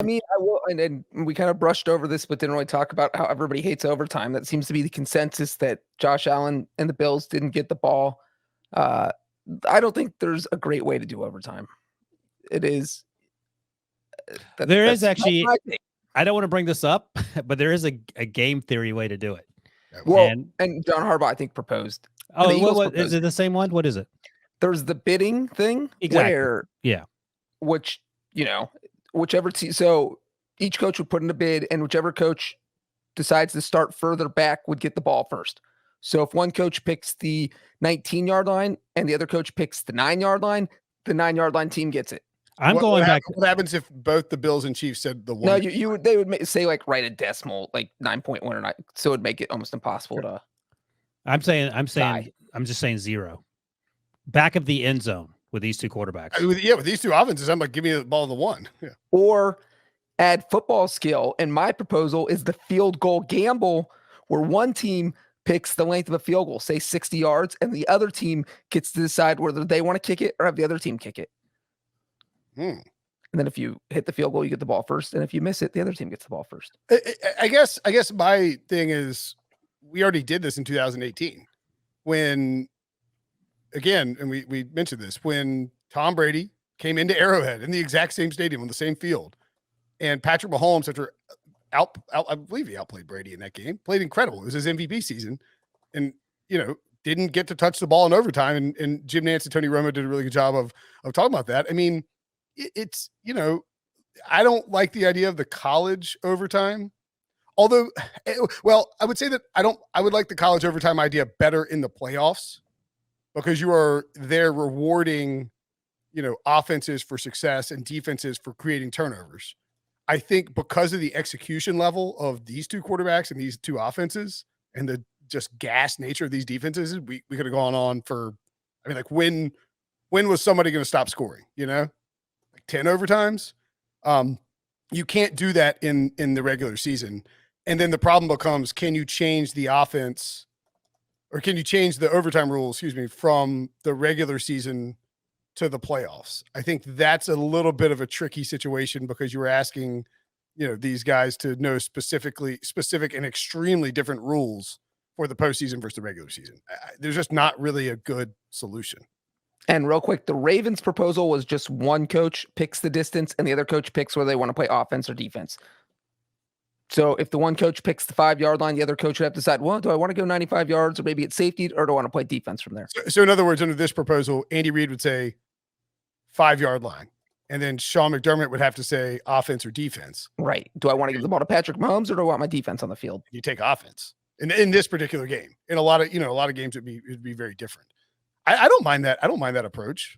I mean, I will, and we kind of brushed over this, but didn't really talk about how everybody hates overtime. That seems to be the consensus that Josh Allen and the Bills didn't get the ball. Uh, I don't think there's a great way to do overtime. It is. There is That's actually. my take. I don't want to bring this up, but there is a game theory way to do it. Well, and John Harbaugh, I think, proposed. And the Oh, Eagles what is proposed it? The same one? What is it? There's the bidding thing Exactly. where, Yeah. which, whichever team, so each coach would put in a bid, and whichever coach decides to start further back would get the ball first. So if one coach picks the 19-yard line and the other coach picks the 9-yard line, the 9-yard line team gets it. I'm going back. What happens if both the Bills and Chiefs said the one? No, they would say like write a decimal, like 9.1 or 9, so it'd make it almost impossible to. I'm just saying 0. Back of the end zone with these two quarterbacks. With these two offenses, I'm like, give me the ball to the one. Yeah. Or add football skill. And my proposal is the field goal gamble, where one team picks the length of a field goal, say 60 yards, and the other team gets to decide whether they want to kick it or have the other team kick it. And then if you hit the field goal, you get the ball first. And if you miss it, the other team gets the ball first. I guess my thing is we already did this in 2018 when, again, and we mentioned this, when Tom Brady came into Arrowhead in the exact same stadium on the same field, and Patrick Mahomes, after I believe he outplayed Brady in that game, played incredible. It was his MVP season, and didn't get to touch the ball in overtime. And Jim Nantz and Tony Romo did a really good job of talking about that. I mean, it's I don't like the idea of the college overtime. Although, well, I would say that I would like the college overtime idea better in the playoffs, because you are there rewarding, offenses for success and defenses for creating turnovers. I think because of the execution level of these two quarterbacks and these two offenses and the just gas nature of these defenses, we could have gone on for, like when was somebody going to stop scoring, like 10 overtimes? You can't do that in the regular season. And then the problem becomes, can you change the offense, or can you change the overtime rules, from the regular season to the playoffs? I think that's a little bit of a tricky situation, because you were asking, these guys to know specific and extremely different rules for the postseason versus the regular season. There's just not really a good solution. And real quick, the Ravens' proposal was just one coach picks the distance and the other coach picks whether they want to play offense or defense. So if the one coach picks the 5-yard line, the other coach would have to decide, well, do I want to go 95 yards or maybe it's safety, or do I want to play defense from there? So in other words, under this proposal, Andy Reid would say 5-yard line, and then Sean McDermott would have to say offense or defense. Right. Do I want to give the ball to Patrick Mahomes, or do I want my defense on the field? You take offense in this particular game. In a lot of games, it'd be very different. I don't mind that. I don't mind that approach.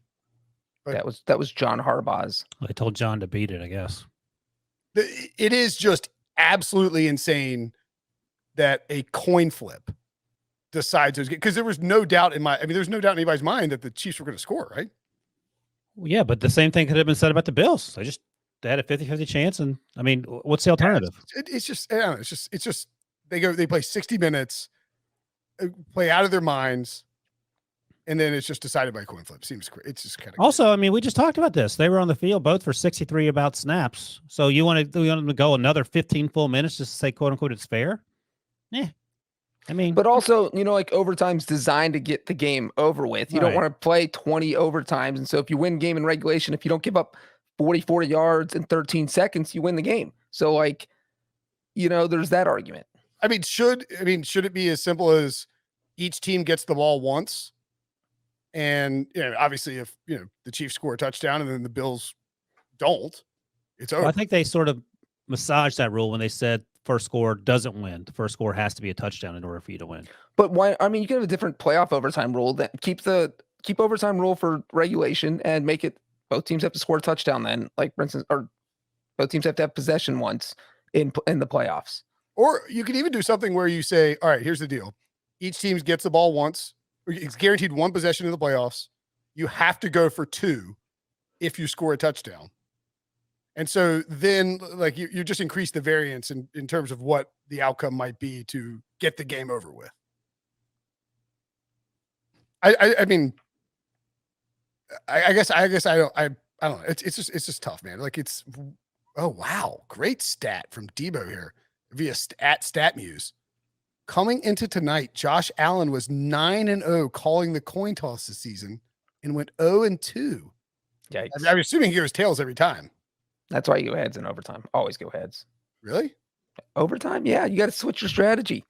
But that was John Harbaugh's. I told John to beat it, I guess. It is just absolutely insane that a coin flip decides those games, because there was no doubt there's no doubt in anybody's mind that the Chiefs were going to score, right? Well, yeah, but the same thing could have been said about the Bills. They had a 50-50 chance, and what's the alternative? It's just they play 60 minutes, play out of their minds, and then it's just decided by coin flip. It's just kind of also. We just talked about this. They were on the field both for 63 about snaps. So you want to go another 15 full minutes just to say, quote unquote, it's fair? Yeah. But also, like overtime's designed to get the game over with. You don't want to play 20 overtimes. And so if you win game in regulation, if you don't give up 40 yards in 13 seconds, you win the game. So there's that argument. Should it be as simple as each team gets the ball once? And obviously if the Chiefs score a touchdown and then the Bills don't, it's over. Well, I think they sort of massaged that rule when they said first score doesn't win. The first score has to be a touchdown in order for you to win. But why? You can have a different playoff overtime rule that keep overtime rule for regulation and make it both teams have to score a touchdown then, like Brinson, or both teams have to have possession once in the playoffs. Or you could even do something where you say, all right, here's the deal. Each team gets the ball once. It's guaranteed one possession in the playoffs. You have to go for 2 if you score a touchdown. And so then you just increase the variance in terms of what the outcome might be to get the game over with. I guess I don't know. It's just tough, man. Oh, wow. Great stat from Debo here via StatMuse. Coming into tonight, Josh Allen was 9-0 calling the coin toss this season and went 0-2. Yikes. I'm assuming he goes tails every time. That's why you go heads in overtime. Always go heads. Really? Overtime? Yeah, you got to switch your strategy.